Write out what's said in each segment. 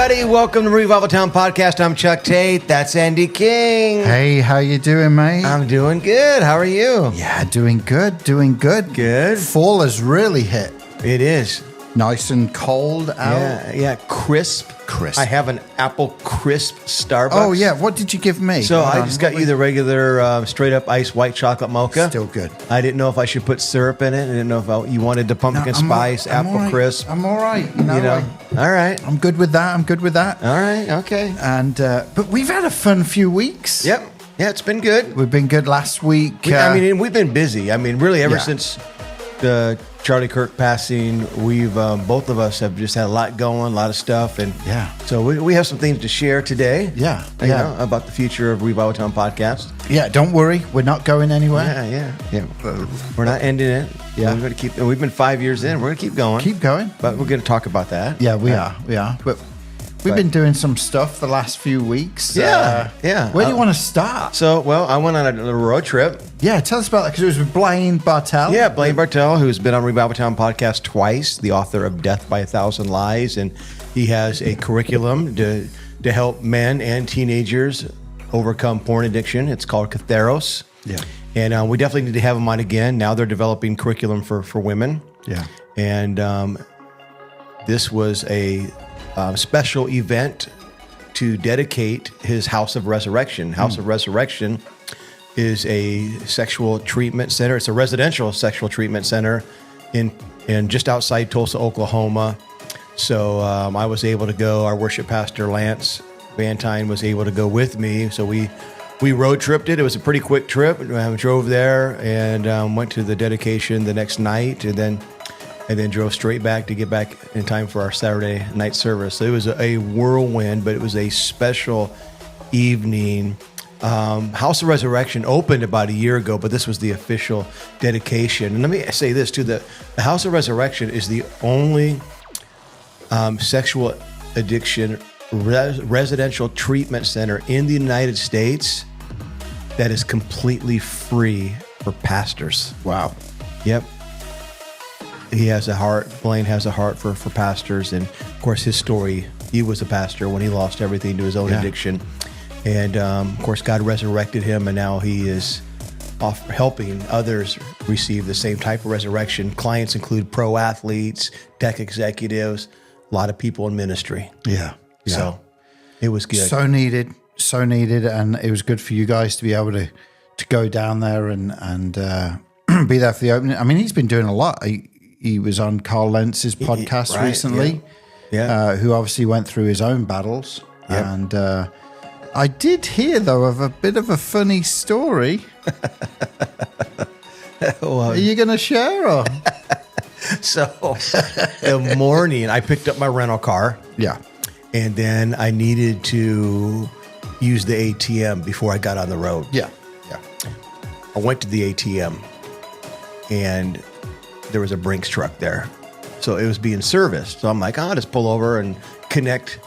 everybody. Welcome to Revival Town Podcast. I'm Chuck Tate. That's Andy King. Hey, how you doing, mate? I'm doing good. How are you? Yeah, doing good. Good. Fall has really hit. It is. Nice and cold out. Yeah. Crisp. I have an apple crisp Starbucks. Oh, yeah. What did you give me? So I just got you the regular straight up iced white chocolate mocha. Still good. I didn't know if I should put syrup in it. I didn't know if you wanted the pumpkin spice, apple crisp. I'm all right. All right. I'm good with that. All right. Okay. And but we've had a fun few weeks. Yep. Yeah, it's been good. We've been good last week. We've been busy. Really ever since the Charlie Kirk passing, we've both of us have just had a lot going, a lot of stuff, and so we have some things to share today. Yeah, about the future of Revival Town Podcast. Yeah, don't worry, we're not going anywhere. Yeah. We're not ending it. Yeah, we're going to keep. We've been 5 years in. We're going to keep going. But we're going to talk about that. Yeah, we are. But we've been doing some stuff the last few weeks. Yeah. Where do you want to start? So, I went on a road trip. Yeah, tell us about that, because it was with Blaine Bartell. Yeah, Blaine Bartell, who's been on Revival Town Podcast twice, the author of Death by a Thousand Lies, and he has a curriculum to help men and teenagers overcome porn addiction. It's called Catharos. Yeah. And we definitely need to have him on again. Now they're developing curriculum for women. Yeah. And this was a special event to dedicate his House of Resurrection. House of Resurrection is a sexual treatment center. It's a residential sexual treatment center in just outside Tulsa, Oklahoma. So I was able to go. Our worship pastor, Lance Vantine, was able to go with me. So we road tripped it. It was a pretty quick trip. We drove there and went to the dedication the next night, and then drove straight back to get back in time for our Saturday night service. So it was a whirlwind, but it was a special evening. House of Resurrection opened about a year ago, but this was the official dedication. And let me say this too: the House of Resurrection is the only sexual addiction residential treatment center in the United States that is completely free for pastors. Wow. Yep. He has a heart. Blaine has a heart for pastors, and of course, his story. He was a pastor when he lost everything to his own addiction. And, of course, God resurrected him, and now he is off helping others receive the same type of resurrection. Clients include pro athletes, tech executives, a lot of people in ministry. Yeah. So it was good. So needed. And it was good for you guys to be able to go down there and be there for the opening. I mean, he's been doing a lot. He was on Carl Lentz's podcast recently, who obviously went through his own battles. Yep. And I did hear, though, of a bit of a funny story. Are you going to share? Or? So the morning, I picked up my rental car. Yeah. And then I needed to use the ATM before I got on the road. Yeah. I went to the ATM, and there was a Brinks truck there. So it was being serviced. So I'm like, I'll just pull over and connect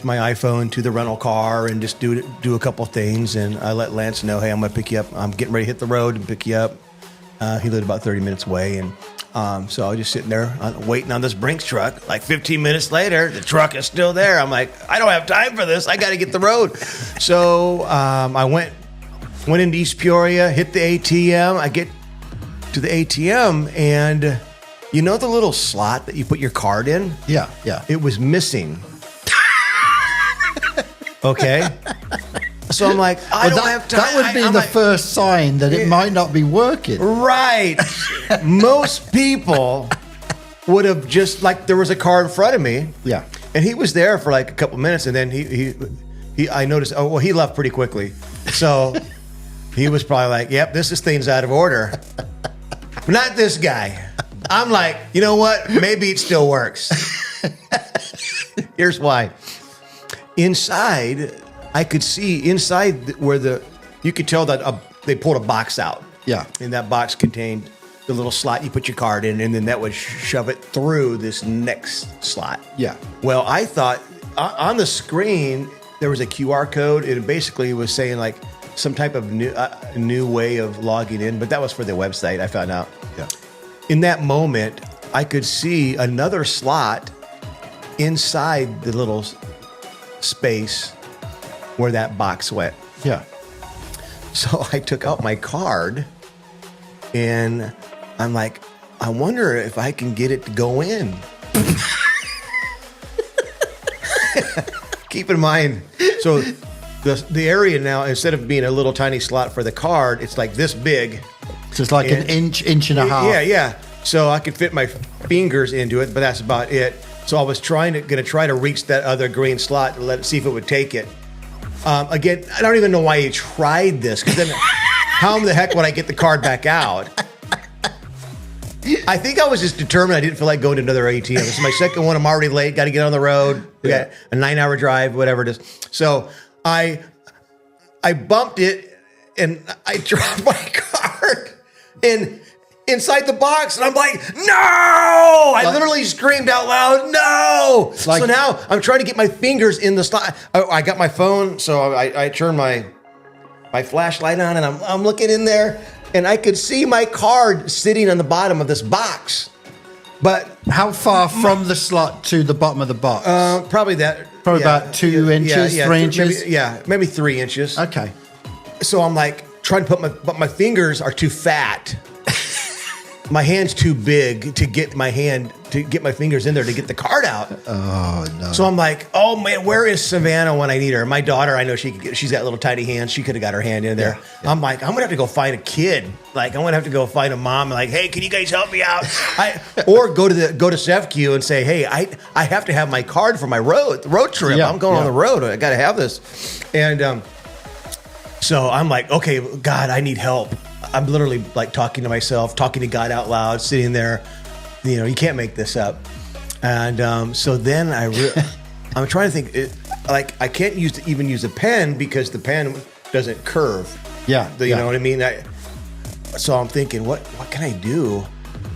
my iPhone to the rental car and just do a couple things. And I let Lance know, hey, I'm going to pick you up. I'm getting ready to hit the road and pick you up. He lived about 30 minutes away. And so I was just sitting there waiting on this Brinks truck. Like 15 minutes later, the truck is still there. I'm like, I don't have time for this. I got to get the road. So I went into East Peoria, hit the ATM. I get to the ATM, and you know the little slot that you put your card in? Yeah. It was missing. Okay. So I'm like, I don't have time. That would be the first sign that it might not be working. Right. Most people would have just, like, there was a car in front of me. Yeah. And he was there for like a couple minutes, and then I noticed, he left pretty quickly. So he was probably like, yep, this thing's out of order. Not this guy. I'm like, you know what? Maybe it still works. Here's why. Inside, I could see inside where you could tell that they pulled a box out. Yeah. And that box contained the little slot you put your card in, and then that would shove it through this next slot. Yeah. Well, I thought on the screen, there was a QR code. It basically was saying like some type of new way of logging in, but that was for the website, I found out. Yeah. In that moment, I could see another slot inside the little space where that box went. Yeah. So I took out my card and I'm like, I wonder if I can get it to go in. Keep in mind, so the area now, instead of being a little tiny slot for the card, it's like this big. So it's like an inch and a half. Yeah. So I could fit my fingers into it, but that's about it. So I was gonna try to reach that other green slot and see if it would take it. Again, I don't even know why he tried this, because then how the heck would I get the card back out? I think I was just determined. I didn't feel like going to another ATM. This is my second one. I'm already late. Got to get on the road. We got a 9-hour drive, whatever it is. So I bumped it and I dropped my card inside the box, and I'm like, no! I literally screamed out loud, no! So now I'm trying to get my fingers in the slot. I got my phone, so I turned my flashlight on, and I'm looking in there, and I could see my card sitting on the bottom of this box. But how far from the slot to the bottom of the box? Probably about 2 inches, 3 inches? Maybe 3 inches. Okay. So I'm like trying to but my fingers are too fat. My hand's too big to get my fingers in there to get the card out. Oh no! So I'm like, oh man, where is Savannah when I need her? My daughter, I know she's got little tiny hands. She could have got her hand in there. Yeah. I'm like, I'm gonna have to go find a kid. Like, I'm gonna have to go find a mom. Like, hey, can you guys help me out? Or go to SEFQ and say, hey, I have to have my card for my road trip. I'm going on the road. I got to have this. And so I'm like, okay, God, I need help. I'm literally like talking to myself, talking to God out loud, sitting there. You know, you can't make this up. And so then I'm trying to think. I can't even use a pen because the pen doesn't curve. Yeah, you know what I mean. So I'm thinking, what can I do?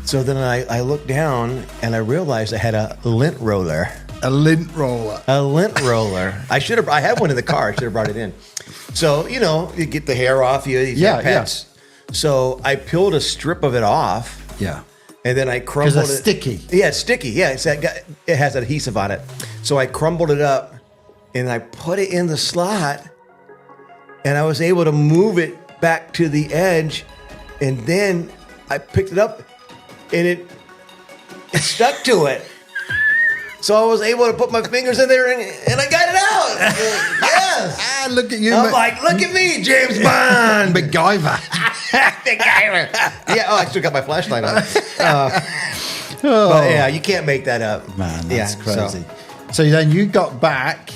So then I looked down and I realized I had a lint roller. A lint roller. I had one in the car. I should have brought it in. So you get the hair off you. Yeah, pets. So I peeled a strip of it off. Yeah. And then I crumbled it. Because it's sticky. Yeah, it's sticky. Yeah, it has adhesive on it. So I crumbled it up and I put it in the slot, and I was able to move it back to the edge, and then I picked it up and it stuck to it. So I was able to put my fingers in there and I got it out. Yes. Look at you. I'm like, look at me, James Bond. MacGyver. Yeah, I still got my flashlight on. But yeah, you can't make that up. Man, that's crazy. So then you got back,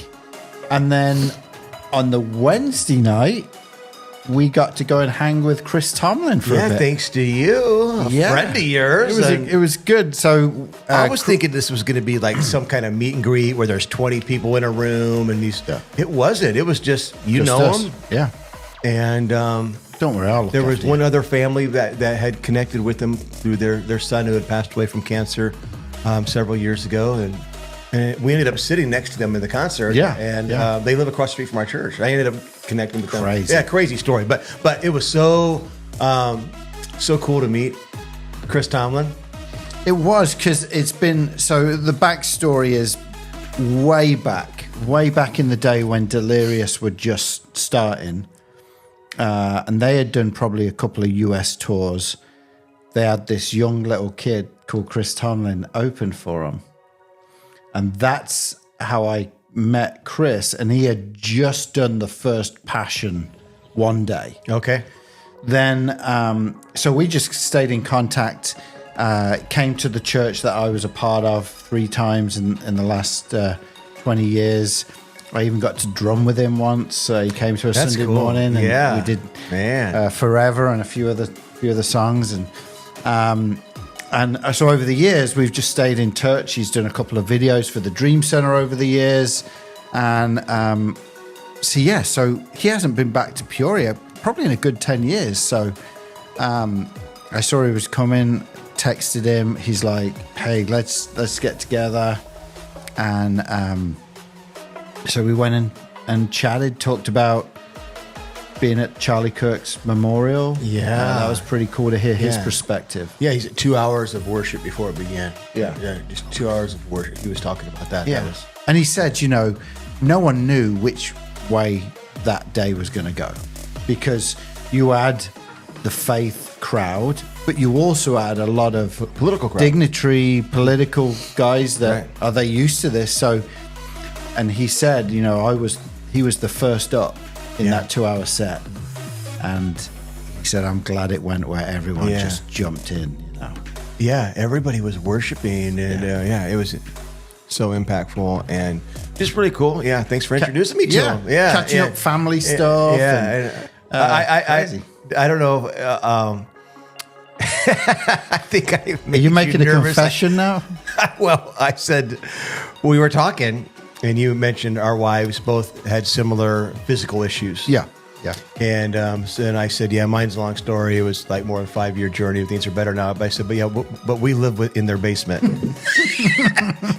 and then on the Wednesday night, we got to go and hang with Chris Tomlin for a bit. Thanks to you, a friend of yours. It was good. So I was thinking this was going to be like some kind of meet and greet where there's 20 people in a room, and it wasn't. It was just know them. Yeah. And don't worry, there was one other family that had connected with them through their son who had passed away from cancer several years ago, and we ended up sitting next to them in the concert. Yeah, and they live across the street from our church. I ended up connecting with them. Crazy. Yeah, crazy story. But it was so cool to meet Chris Tomlin. It was, because it's been, so the backstory is way back in the day when Delirious were just starting. And they had done probably a couple of US tours. They had this young little kid called Chris Tomlin open for them. And that's how I met Chris. And he had just done the first Passion one day. Okay. Then, so we just stayed in contact, came to the church that I was a part of 3 times in the last 20 years. I even got to drum with him once. He came to a Sunday morning, and we did Forever and a few other songs. And so over the years, we've just stayed in touch. He's done a couple of videos for the Dream Center over the years. And so he hasn't been back to Peoria probably in a good 10 years. So I saw he was coming, texted him. He's like, hey, let's get together. And so we went and chatted, talked about, being at Charlie Kirk's memorial. Yeah. That was pretty cool to hear his Yeah. perspective. Yeah, he's at 2 hours of worship before it began. Yeah. Yeah, just 2 hours of worship. He was talking about that. Yeah. That was, And he said, you know, no one knew which way that day was going to go, because you had the faith crowd, but you also had a lot of political crowd. dignitary political guys that Right. are they used to this. So, and he said, you know, he was the first up in that 2 hour set, and he said, I'm glad it went where everyone just jumped in, you know. Yeah, everybody was worshiping, and it was so impactful and just really cool. Yeah, thanks for introducing me to him. Yeah, catching up family stuff. Yeah, crazy. I don't know. I think I made Are you making a nervous. confession now? Well, I said we were talking, and you mentioned our wives both had similar physical issues. Yeah. And and I said, yeah, mine's a long story. It was like more than a 5-year journey. Things are better now. But I said, but we live in their basement.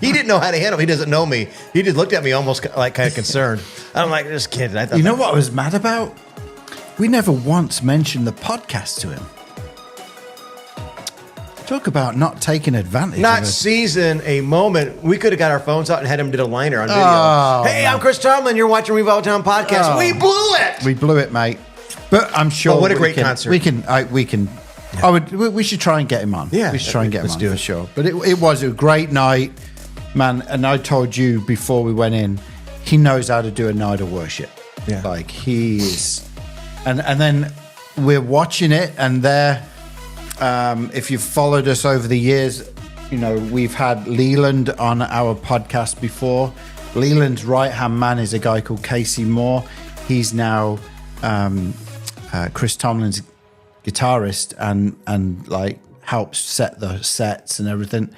He didn't know how to handle it. He doesn't know me. He just looked at me almost like kind of concerned. I'm like, just kidding. I thought, You know what I was mad about? We never once mentioned the podcast to him. Talk about not taking advantage not of it. seizing a moment. We could have got our phones out and had him did a liner on video. Oh, Hey, I'm Chris Tomlin. You're watching Revival Town Podcast. Oh. We blew it. We blew it, mate. But I'm sure. Oh, what a we great can- concert. We can. We should try and get him on. Yeah, we should try and get him let's on do for it. sure. But it was a great night, man. And I told you before we went in, he knows how to do a night of worship. Yeah. Like he is, and then we're watching it, and there. If you've followed us over the years, you know, we've had Leland on our podcast before. Leland's right-hand man is a guy called Casey Moore. He's now Chris Tomlin's guitarist and like helps set the sets and everything.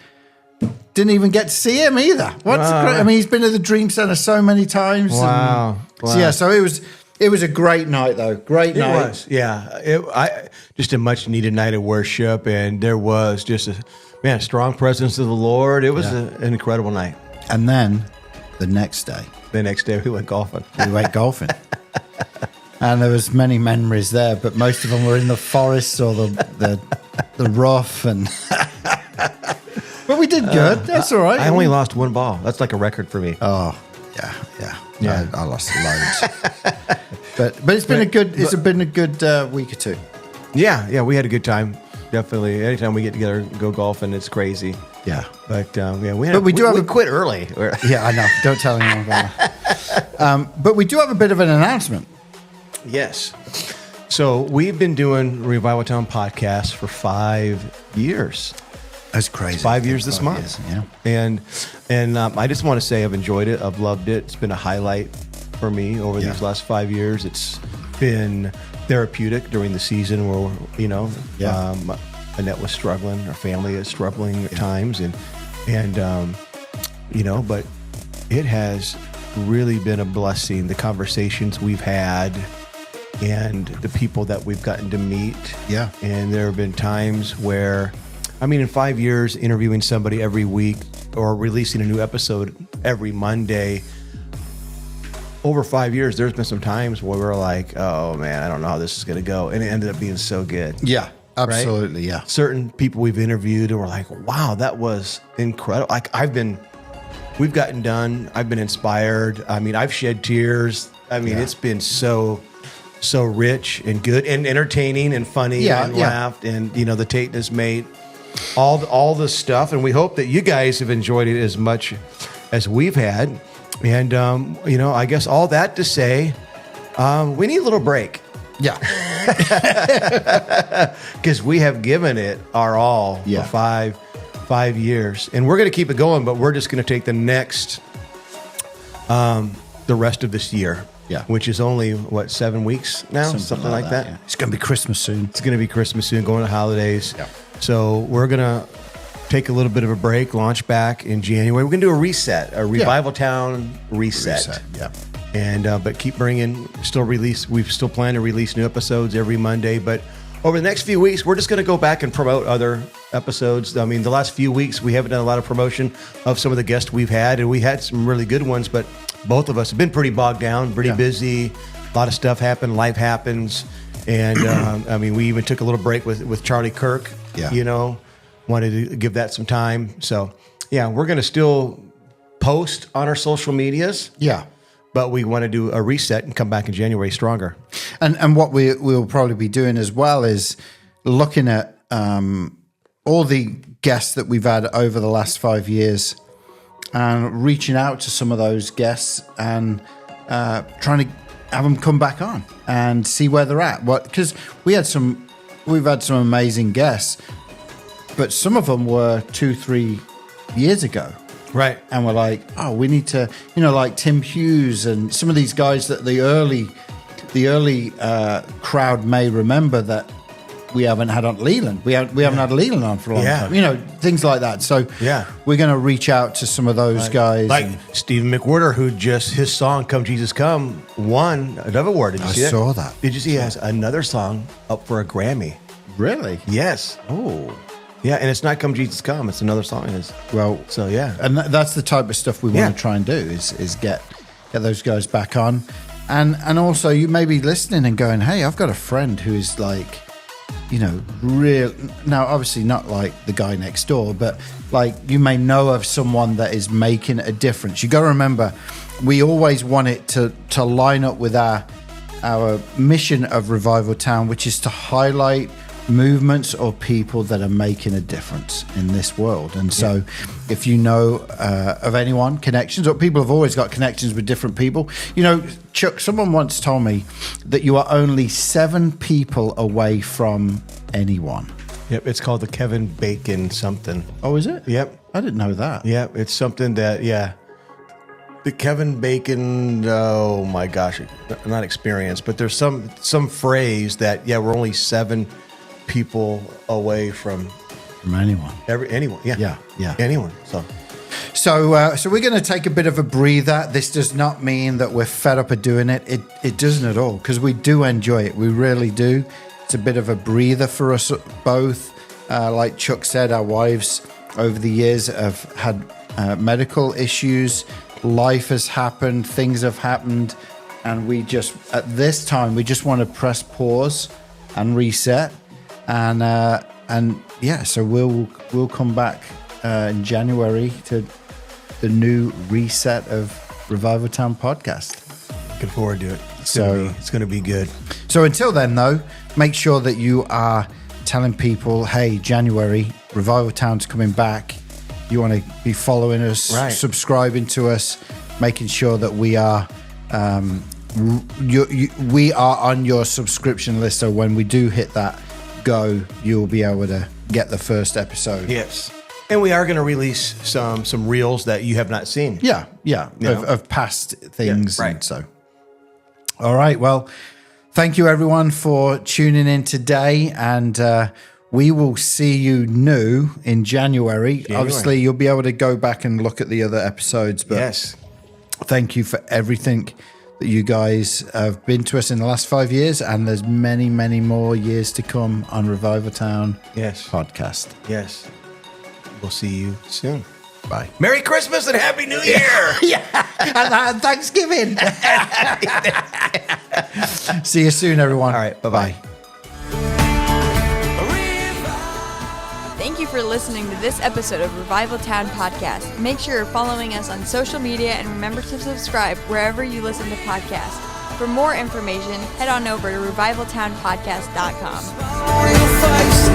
Didn't even get to see him either. What's great? I mean, he's been to the Dream Center so many times. Wow. So, yeah, so it was a great night, though. Great It night. was, yeah. Just a much needed night of worship, and there was just a strong presence of the Lord. It was an incredible night. And then the next day, The next day we went golfing. we went golfing. And there was many memories there, but most of them were in the forest or the rough. And but we did good. That's all right. I only lost one ball. That's like a record for me. Oh, yeah. I lost loads. but it's been a good week or two. Yeah, we had a good time. Definitely. Anytime we get together and go golfing, it's crazy. Yeah. But we quit early. Yeah, I know. Don't tell anyone about that. But we do have a bit of an announcement. Yes. So we've been doing Revival Town podcast for 5 years. That's crazy. 5 years this 5 month. years, yeah. And I just want to say I've enjoyed it. I've loved it. It's been a highlight for me over these last 5 years. It's been therapeutic during the season where, you know, Annette was struggling. Our family is struggling at times. And you know, but it has really been a blessing. The conversations we've had and the people that we've gotten to meet. Yeah. And there have been times where, I mean, in 5 years, interviewing somebody every week or releasing a new episode every Monday, over 5 years, there's been some times where we're like, oh man, I don't know how this is going to go. And it ended up being so good. Yeah, absolutely. Yeah. Certain people we've interviewed and we're like, wow, that was incredible. Like we've gotten done. I've been inspired. I mean, I've shed tears. I mean, it's been so rich and good and entertaining and funny and laughed. And, you know, the Tate has made all the stuff. And we hope that you guys have enjoyed it as much as we've had. And, you know, I guess all that to say, we need a little break. Yeah. Because we have given it our all for 5 years. And we're going to keep it going, but we're just going to take the next, the rest of this year. Yeah. Which is only, 7 weeks now? Something like that. Yeah. It's going to be Christmas soon. It's going to be Christmas soon, going to holidays. Yeah. So we're going to take a little bit of a break, launch back in January. We're going to do a reset, a Revival Town reset. Yeah. And but keep bringing, we still plan to release new episodes every Monday. But over the next few weeks, we're just going to go back and promote other episodes. I mean, the last few weeks, we haven't done a lot of promotion of some of the guests we've had. And we had some really good ones, but both of us have been pretty bogged down, pretty busy. lot of stuff happened. Life happens. And, I mean, we even took a little break with Charlie Kirk, you know, wanted to give that some time. So, yeah, we're going to still post on our social medias. Yeah. But we want to do a reset and come back in January stronger. And what we'll probably be doing as well is looking at all the guests that we've had over the last 5 years and reaching out to some of those guests and trying to have them come back on and see where they're at. Because we've had some amazing guests, but some of them were 2-3 years ago. Right. And we're like, oh, we need to, you know, like Tim Hughes and some of these guys that the early crowd may remember that we haven't had on Leland. We haven't had Leland on for a long time. You know, things like that. So we're going to reach out to some of those guys. Like Stephen McWhorter, who just, his song, Come Jesus Come, won another award. Did you see that? I saw that. Did you see he has another song up for a Grammy? Really? Yes. Oh. Yeah, and it's not Come Jesus Come. It's another song. So, yeah. And that's the type of stuff we want to try and do is get those guys back on. And also you may be listening and going, hey, I've got a friend who is like, you know, real. Now, obviously not like the guy next door, but like you may know of someone that is making a difference. You got to remember, we always want it to line up with our mission of Revival Town, which is to highlight movements or people that are making a difference in this world. And so if you know of anyone, connections, or people have always got connections with different people. You know, Chuck, someone once told me that you are only 7 people away from anyone. Yep, it's called the Kevin Bacon something. Oh, is it? Yep. I didn't know that. Yep, it's something that, the Kevin Bacon, oh my gosh, not experience, but there's some phrase that, we're only 7 people away from anyone. Anyone, anyone. So we're going to take a bit of a breather. This does not mean that we're fed up of doing it. It doesn't at all, because we do enjoy it. We really do. It's a bit of a breather for us both. Like Chuck said, our wives over the years have had medical issues. Life has happened. Things have happened, and we just at this time we just want to press pause and reset. So we'll come back in January to the new reset of Revival Town podcast. Looking forward to it. It's going to be good. So until then, though, make sure that you are telling people, hey, January, Revival Town's coming back. You want to be following us, subscribing to us, making sure that we are we are on your subscription list. So when we do hit that go, you'll be able to get the first episode. Yes. And we are going to release some reels that you have not seen. Of past things. And so, all right. Well, thank you everyone for tuning in today, and we will see you new in January. Obviously, you'll be able to go back and look at the other episodes. But thank you for everything that you guys have been to us in the last 5 years, and there's many, many more years to come on Revival Town podcast. Yes. We'll see you soon. Bye. Merry Christmas and Happy New Year. And Thanksgiving. See you soon, everyone. All right. Bye-bye. Thank you for listening to this episode of Revival Town Podcast. Make sure you're following us on social media and remember to subscribe wherever you listen to podcasts. For more information, head on over to revivaltownpodcast.com.